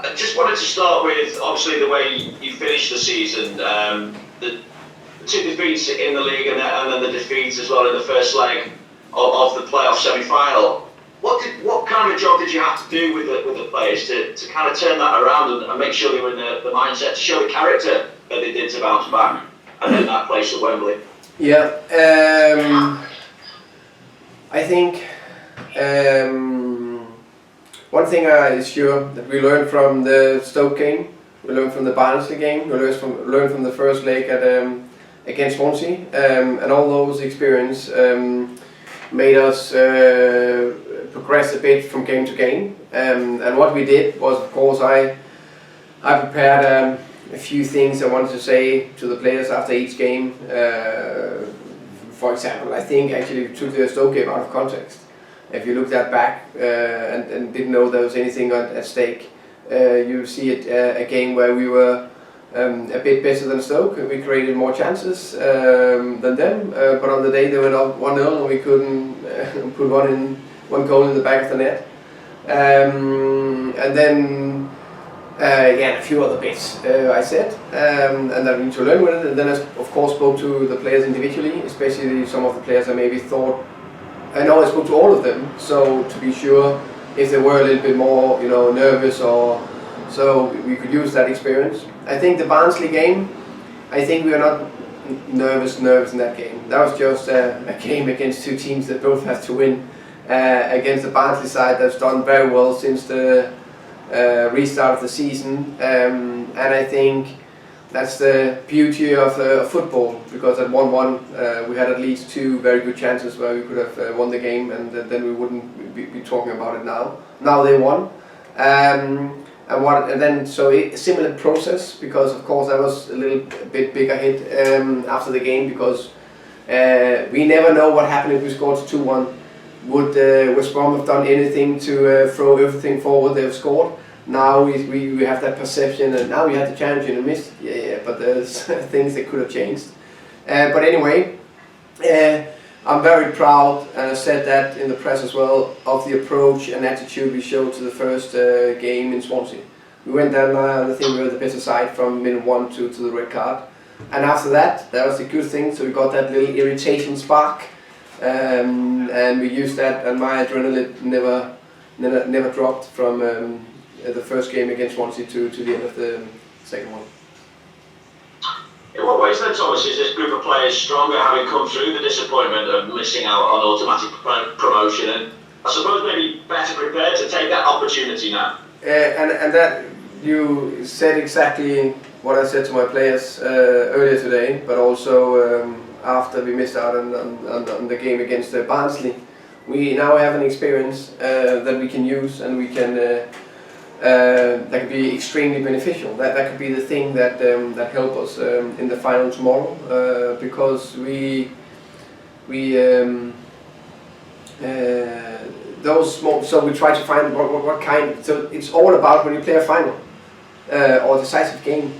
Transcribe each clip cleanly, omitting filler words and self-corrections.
I just wanted to start with, obviously, the way you finished the season. The two defeats in the league and then the defeat as well in the first leg of the playoff semi-final. What kind of a job did you have to do with the players to kind of turn that around and make sure they were in the mindset to show the character that they did to bounce back and then that place at Wembley? Yeah, I think one thing is sure that we learned from the Stoke game, we learned from the Barnsley game, we learned from the first leg at against Swansea, and all those experience made us progress a bit from game to game. And what we did was, of course, I prepared a few things I wanted to say to the players after each game. For example, I think actually we took the Stoke game out of context. If you look that back and didn't know there was anything at stake, you see it a game where we were a bit better than Stoke. We created more chances than them, but on the day they went up 1-0 and we couldn't put one goal in the back of the net. And then a few other bits I said, and that we need to learn with it. And then I of course spoke to the players individually, especially some of the players I maybe thought. I know I spoke to all of them, so to be sure if they were a little bit more, nervous or so, we could use that experience. I think the Barnsley game, I think we are not nervous in that game. That was just a game against two teams that both have to win. Against the Barnsley side that's done very well since the restart of the season, and I think that's the beauty of football, because at 1-1 we had at least two very good chances where we could have won the game, and then we wouldn't be talking about it now. Now they won, and then so a similar process, because of course that was a little bit bigger hit after the game, because we never know what happened if we scored 2-1. Would West Brom have done anything to throw everything forward they've scored? Now we have that perception, and now we had the challenge and missed. Yeah, but there's things that could have changed. But anyway, I'm very proud, and I said that in the press as well, of the approach and attitude we showed to the first game in Swansea. We went down there, and I think we were the better side from minute 1 to the red card. And after that was a good thing, so we got that little irritation spark. And we used that, and my adrenaline never dropped from the first game against Swansea to the end of the second one. In what ways then, Thomas, is this group of players stronger, having come through the disappointment of missing out on automatic promotion, and I suppose maybe better prepared to take that opportunity now? And that you said exactly what I said to my players earlier today, but also after we missed out on the game against Barnsley. We now have an experience that we can use, and we can that could be extremely beneficial. That could be the thing that help us in the final tomorrow, because those small. So we try to find what kind. So it's all about when you play a final or decisive game.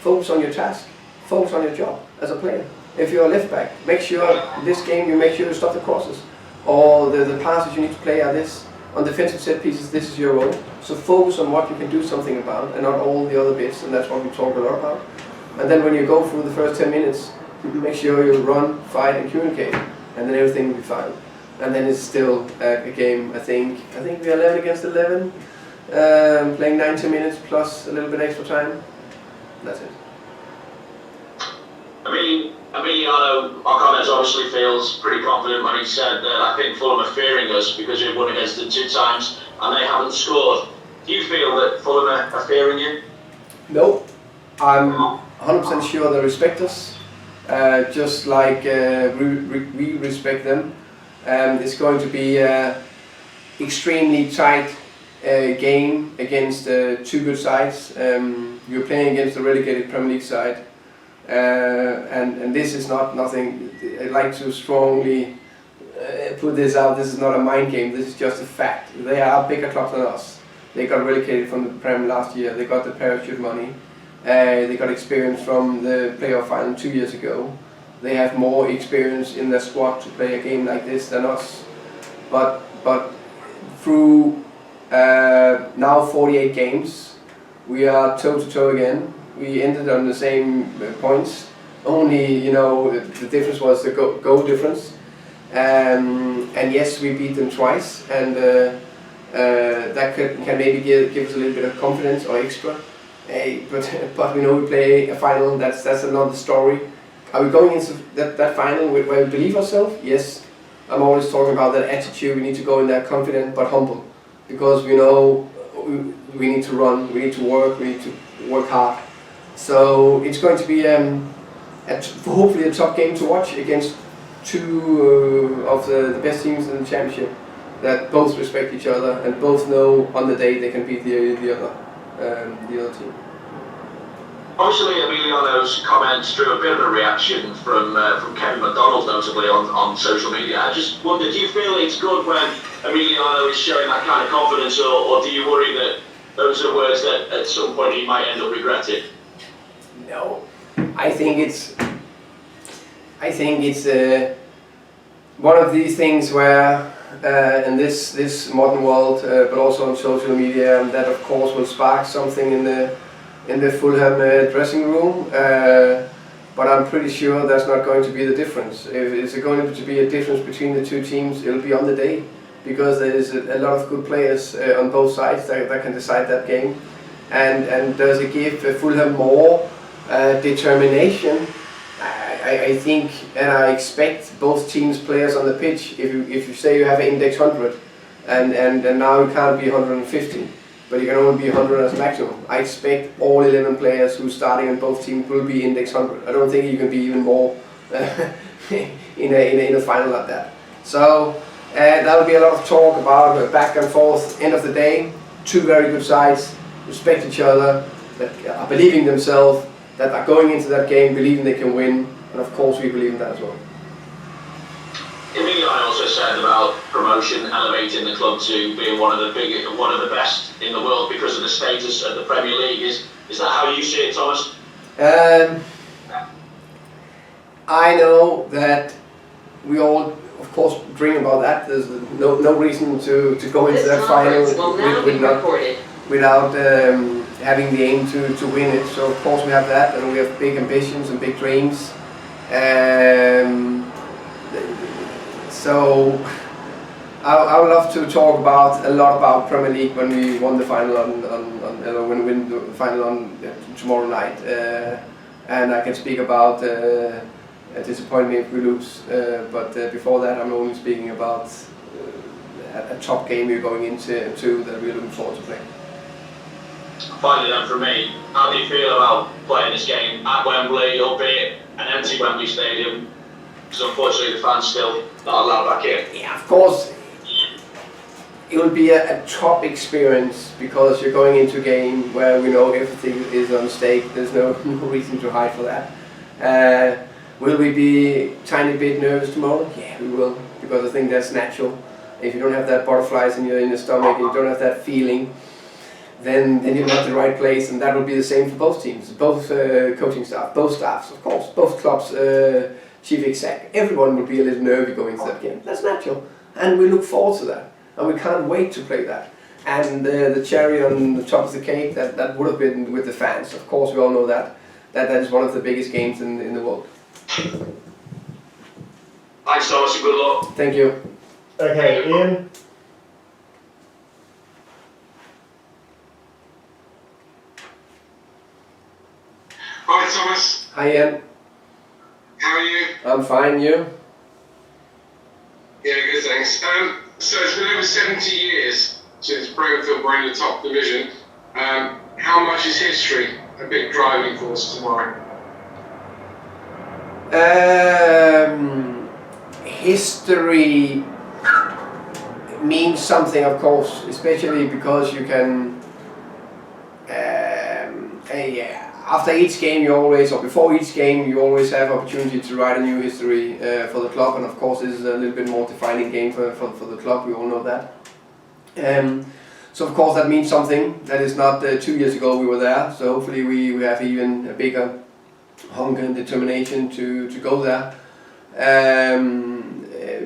Focus on your task. Focus on your job as a player. If you're a left back, make sure this game you make sure you stop the crosses, or the passes you need to play are this. On defensive set pieces, this is your role. So focus on what you can do something about, and not all the other bits, and that's what we talk a lot about. And then when you go through the first 10 minutes, make sure you run, fight, and communicate, and then everything will be fine. And then it's still a game. I think we are 11 against 11, playing 90 minutes plus a little bit extra time. That's it. Emiliano Martinez obviously feels pretty confident when he said that I think Fulham are fearing us because we've won against them 2 times and they haven't scored. Do you feel that Fulham are fearing you? No, I'm 100% sure they respect us, just like we respect them. It's going to be an extremely tight game against 2 good sides. You're playing against a relegated Premier League side. And this is nothing. I'd like to strongly put this out. This is not a mind game. This is just a fact. They are a bigger club than us. They got relegated from the Prem last year. They got the parachute money. They got experience from the playoff final 2 years ago. They have more experience in their squad to play a game like this than us. But through now 48 games, We are toe to toe again. We ended on the same points. Only, the difference was the goal difference. And yes, we beat them twice, and that can maybe give us a little bit of confidence or extra. But we know we play a final. That's another story. Are we going into that final where we believe ourselves? Yes. I'm always talking about that attitude. We need to go in there confident but humble, because we know we need to run, we need to work, we need to work hard. So it's going to be hopefully a tough game to watch against two of the best teams in the championship that both respect each other and both know on the day they can beat the other team. Obviously, Emiliano's comments drew a bit of a reaction from Kevin McDonald, notably on social media. I just wonder, do you feel it's good when Emiliano is showing that kind of confidence, or do you worry that those are words that at some point he might end up regretting? No, I think it's one of these things where in this modern world, but also on social media, that of course will spark something in the Fulham dressing room. But I'm pretty sure that's not going to be the difference. If it's going to be a difference between the two teams, it'll be on the day, because there is a lot of good players on both sides that can decide that game. And does it give Fulham more determination? I think, and I expect both teams' players on the pitch. If you say you have an index 100, and now you can't be 150, but you can only be 100 as maximum. I expect all 11 players who are starting in both teams will be index 100. I don't think you can be even more in a final like that. So that will be a lot of talk about back and forth. End of the day, two very good sides, respect each other, that are believing themselves, that are going into that game believing they can win, and of course we believe in that as well. Emiliano also said about promotion elevating the club to being one of the best in the world because of the status of the Premier League. Is that how you see it, Thomas? I know that we all, of course, dream about that. There's no reason to go into that final without having the aim to win it. So of course we have that, and we have big ambitions and big dreams. So I would love to talk a lot about Premier League when we won the final when we win the final tomorrow night, and I can speak about a disappointment if we lose. But before that, I'm only speaking about a top game we're going into that we're looking forward to play. Finally, then, for me, how do you feel about playing this game at Wembley, albeit an empty Wembley Stadium? Because unfortunately the fans still not allowed back in. Yeah, of course, it will be a top experience, because you're going into a game where we know everything is on stake. There's no reason to hide for that. Will we be a tiny bit nervous tomorrow? Yeah, we will, because I think that's natural. If you don't have that butterflies in your stomach, and you don't have that feeling, then you're not in the right place, and that will be the same for both teams, both coaching staff, both staffs, of course, both clubs, chief exec, everyone will be a little nervy going into that game. That's natural, and we look forward to that, and we can't wait to play that. And the cherry on the top of the cake, that would have been with the fans. Of course, we all know that is one of the biggest games in the world. Thanks, Thomas, and good luck. Thank you. Okay, Ian. Hi Thomas, Hi Ian. how are you? I'm fine, you? Yeah, good thanks. So it's been over 70 years since Brentford were in the top division. How much is history a big driving force tomorrow? History means something, of course, especially because you can after each game you always, or before each game, you always have opportunity to write a new history for the club, and of course this is a little bit more defining game for the club, we all know that. So of course that means something. That is not 2 years ago we were there, so hopefully we have even a bigger hunger and determination to go there.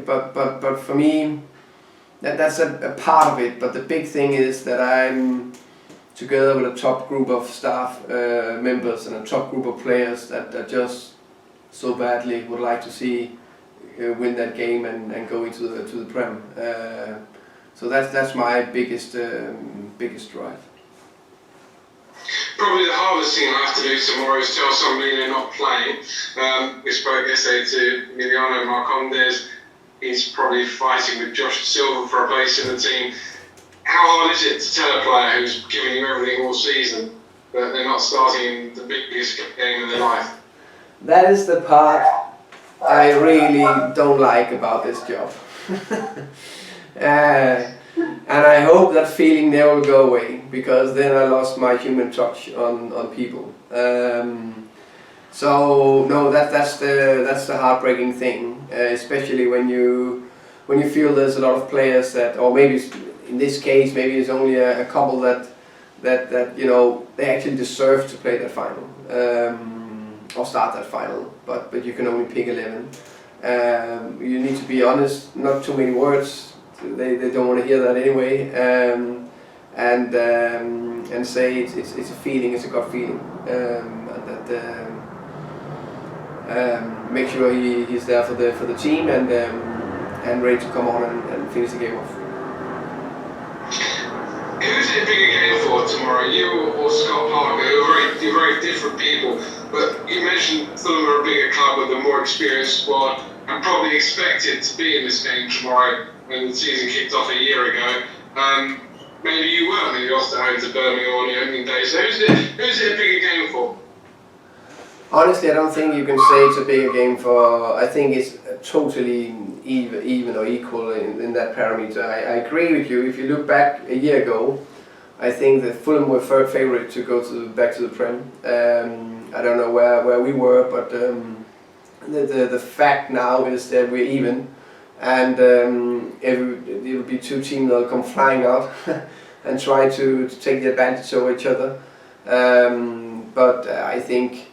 But for me, that's a part of it, but the big thing is that together with a top group of staff members and a top group of players that just so badly would like to see win that game and go into the Prem. So that's my biggest drive. Probably the hardest thing I have to do tomorrow is tell somebody they're not playing. We spoke yesterday to Emiliano Marcondes. He's probably fighting with Josh Silva for a place in the team. How hard is it to tell a player who's giving you everything all season that they're not starting in the biggest game of their life? That is the part I really don't like about this job. And I hope that feeling never will go away, because then I lost my human touch on people. So no, that's the heartbreaking thing, especially when you feel there's a lot of players that, or maybe in this case maybe it's only a couple that you know they actually deserve to play that final or start that final, but you can only pick 11. You need to be honest, not too many words. They don't want to hear that anyway, and say it's a feeling, it's a gut feeling, and that make sure he's there for the team and ready to come on and finish the game off. Who's it a bigger game for tomorrow, you or Scott Parker? You're very different people, but you mentioned Fulham are a bigger club with a more experienced squad and probably expected to be in this game tomorrow when the season kicked off a year ago. Maybe you weren't when you lost at home to Birmingham on the opening day. So who's it a bigger game for? Honestly, I don't think you can say it's a bigger game for. I think it's totally even or equal in that parameter. I agree with you. If you look back a year ago, I think that Fulham were favourite to go back to the Prem. I don't know where we were, but the fact now is that we're even, and it will be two teams that will come flying out and try to take the advantage over each other. But I think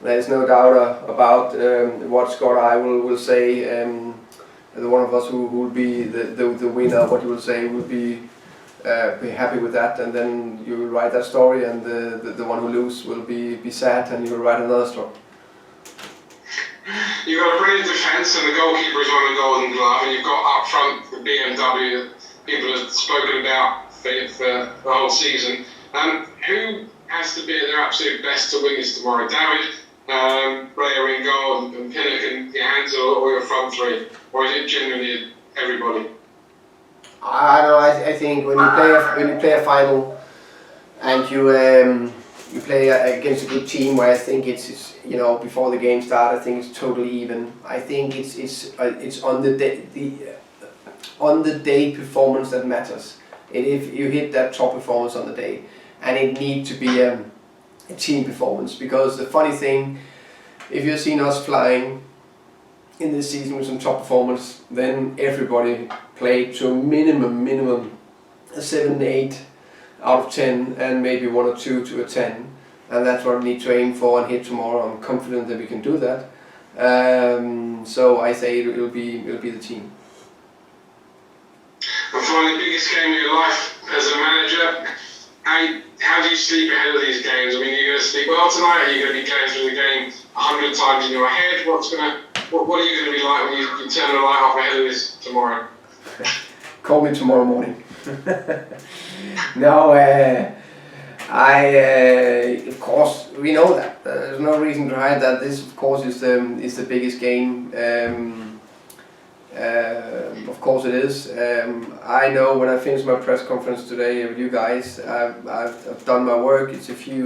there's no doubt about what Scott I will say. The one of us who will be the winner, what you will say, will be happy with that, and then you will write that story, and the one who loses will be sad, and you will write another story. You've got a brilliant defence, and the goalkeeper is on the Golden Glove, and you've got up front the BMW that people have spoken about for the whole season. Who has to be at their absolute best to win this tomorrow? David, Raya in goal, and Pinnock and your hands or your front three? Or is it generally everybody? I don't know. I think when you play a final and you play against a good team, where I think it's you know, before the game starts, I think it's totally even. I think it's on the day performance that matters. And if you hit that top performance on the day, and it needs to be a team performance, because the funny thing, if you've seen us flying in this season with some top performance, then everybody played to a minimum a 7, 8 out of 10, and maybe 1 or 2 to a 10, and that's what we need to aim for and hit tomorrow. I'm confident that we can do that. So I say it'll be the team. And finally, the biggest game of your life as a manager. How do you sleep ahead of these games? I mean, are you going to sleep well tonight? Are you going to be going through the game 100 times in your head? What are you going to be like when you turn the light off ahead of this tomorrow? Call me tomorrow morning. No, of course we know that. There's no reason to hide that. This, of course, is the biggest game. Of course it is. I know when I finish my press conference today with you guys, I've done my work. I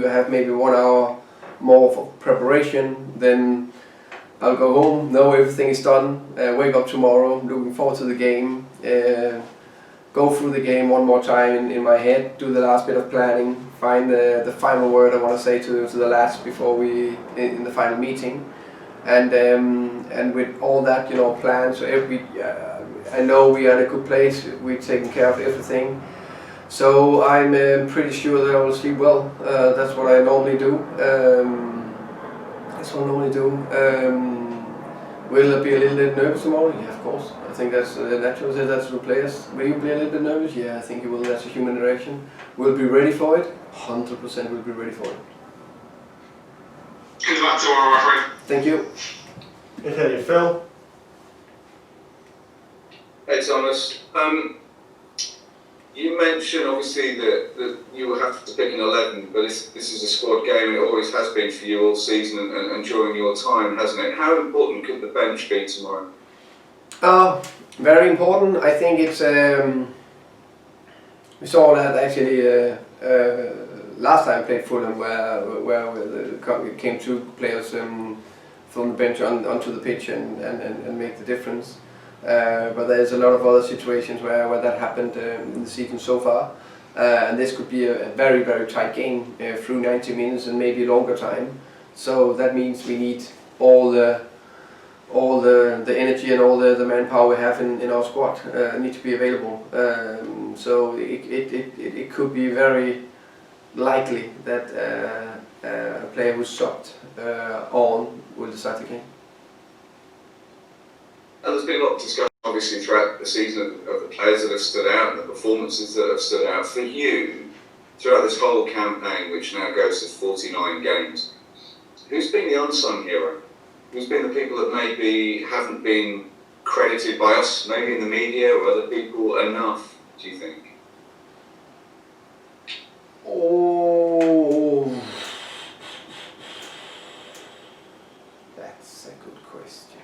have maybe 1 hour more for preparation, then I'll go home, know everything is done, wake up tomorrow, looking forward to the game, go through the game one more time in my head, do the last bit of planning, find the final word I want to say to the lads before we in the final meeting. And with all that, you know, planned, so I know we are in a good place. We're taking care of everything, so I'm pretty sure that I will sleep well. That's what I normally do. Will I be a little bit nervous tomorrow? Yeah, of course. I think that's natural. That's the players. Will you be a little bit nervous? Yeah, I think you will. That's a human reaction. We'll be ready for it. 100% we'll be ready for it. Good luck tomorrow, my friend. Thank you. Okay, Phil. Hey Thomas, you mentioned obviously that you will have to pick an 11, but this is a squad game and it always has been for you all season and during your time, hasn't it? How important could the bench be tomorrow? Very important. I think it's we saw that actually last time I played Fulham where it came two players from the bench onto the pitch and make the difference. But there's a lot of other situations where that happened in the season so far, and this could be a very, very tight game through 90 minutes and maybe longer time. So that means we need all the energy and all the manpower we have in our squad need to be available. So it could be very likely that a player who's subbed on will decide the game. And there's been a lot of discussion obviously throughout the season of the players that have stood out and the performances that have stood out. For you, throughout this whole campaign, which now goes to 49 games, who's been the unsung hero? Who's been the people that maybe haven't been credited by us, maybe in the media or other people enough, do you think? Oh, that's a good question.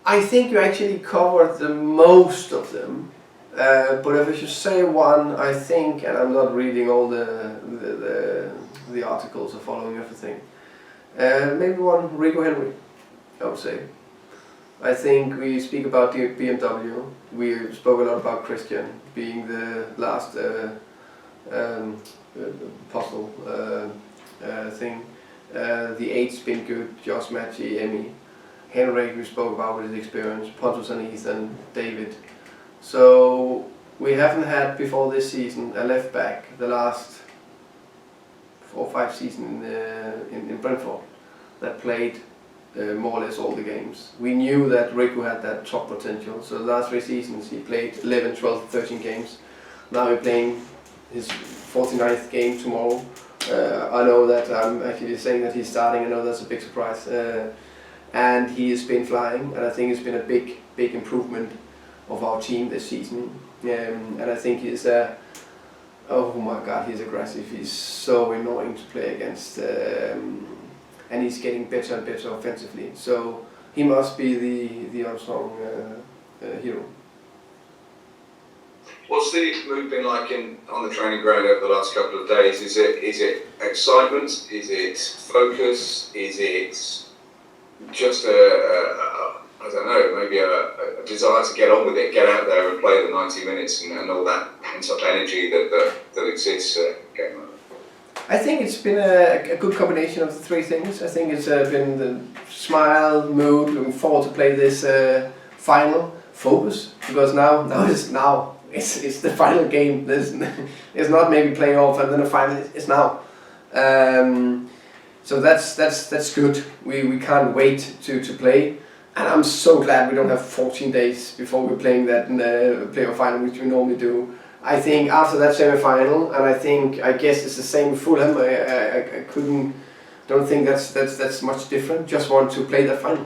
I think you actually covered the most of them, but if I should say one, I think, and I'm not reading all the articles or following everything, maybe one, Rico Henry, I would say. I think we speak about the BMW, we spoke a lot about Christian being the last puzzle thing. The 8's been good, Josh Matchy, Emmy. Henrik we spoke about with his experience, Pontus and Ethan, David. So we haven't had before this season a left back the last 4 or 5 seasons in Brentford that played more or less all the games. We knew that Riku had that top potential, so the last 3 seasons he played 11, 12, 13 games. Now we're playing his 49th game tomorrow. I know that I'm actually saying that he's starting, I know that's a big surprise. And he has been flying, and I think it's been a big improvement of our team this season. And I think he's oh my god, he's aggressive, he's so annoying to play against. And he's getting better and better offensively. So he must be the unsung hero. What's the mood been like on the training ground over the last couple of days? Is it excitement? Is it focus? Is it just I don't know, maybe a desire to get on with it, get out there and play the 90 minutes and all that pent-up energy that exists going on? I think it's been a good combination of the 3 things. I think it's been the smile, mood, looking forward to play this final, focus, because now it's the final game. It's not maybe playoff and then a final. It's now. So that's good. We can't wait to play, and I'm so glad we don't have 14 days before we're playing that playoff final, which we normally do. I think after that semi-final, and I guess it's the same with Fulham. I don't think that's much different. Just want to play the final.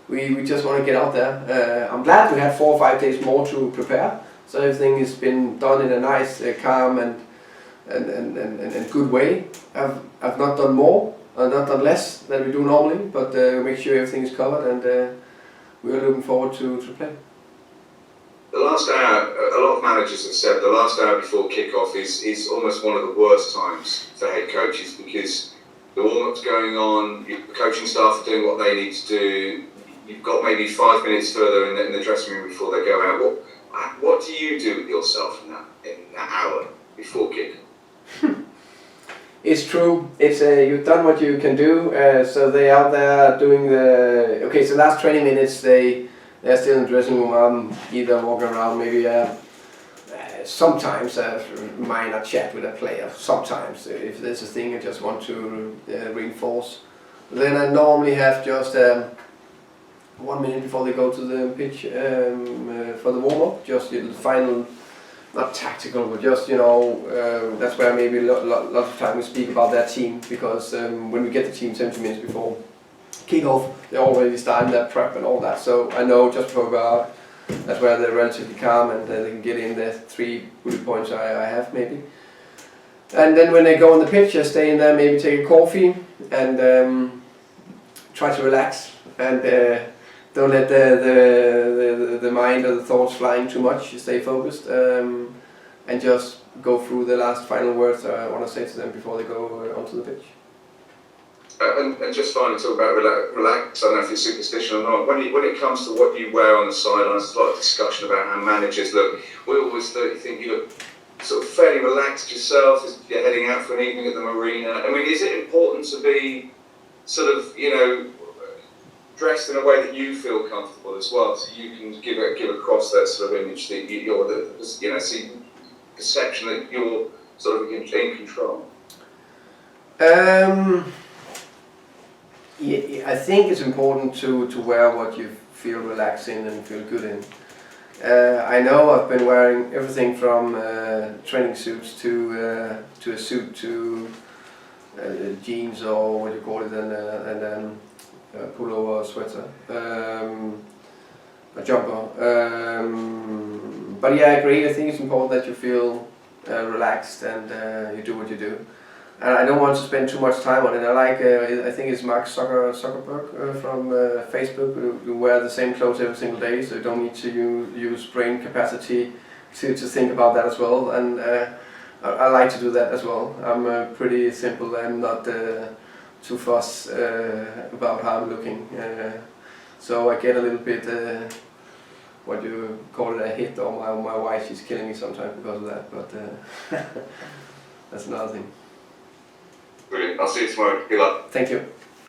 We just want to get out there. I'm glad we had 4 or 5 days more to prepare, so everything has been done in a nice, calm and good way. I've not done more, not done less than we do normally, but make sure everything is covered, and we're looking forward to play. The last hour, a lot of managers have said the last hour before kickoff is almost one of the worst times for head coaches, because the warm-up's going on, the coaching staff are doing what they need to do, you've got maybe 5 minutes further in the dressing room before they go out. What do you do with yourself in that hour before kickoff? It's true. It's you've done what you can do. So they're out there doing so last 20 minutes they're still in the dressing room. I'm either walking around, maybe sometimes a minor chat with a player. Sometimes if there's a thing I just want to reinforce. Then I normally have just 1 minute before they go to the pitch for the warm-up, just the final, not tactical, but just, that's where maybe a lot of time we speak about that team, because when we get the team 70 minutes before kick-off, they're already starting their prep and all that, so I know just before we go out, that's where they're relatively calm and they can get in the 3 bullet points I have maybe. And then when they go on the pitch, I stay in there, maybe take a coffee and try to relax and don't let the mind or the thoughts flying too much. Stay focused and just go through the last final words I want to say to them before they go onto the pitch. And just finally talk about relax. I don't know if you're superstition or not. When it comes to what you wear on the sidelines, there's a lot of discussion about how managers look. We always think you look sort of fairly relaxed yourself as you're heading out for an evening at the marina. I mean, is it important to be sort of, dressed in a way that you feel comfortable as well, so you can give across that sort of image that you're see perception that you're sort of in control? Yeah, I think it's important to wear what you feel relaxed in and feel good in. I know I've been wearing everything from training suits to a suit to jeans or what you call it, and pullover, sweater, a jumper. But yeah, I agree. I think it's important that you feel relaxed and you do what you do. And I don't want to spend too much time on it. I think it's Mark Zuckerberg from Facebook who wear the same clothes every single day, so you don't need to use brain capacity to think about that as well. And I like to do that as well. I'm pretty simple. I'm not too fussed about how I'm looking. So I get a little bit, what you call it, a hit, or my wife, she's killing me sometimes because of that, but that's another thing. Brilliant. I'll see you tomorrow. Good luck. Thank you.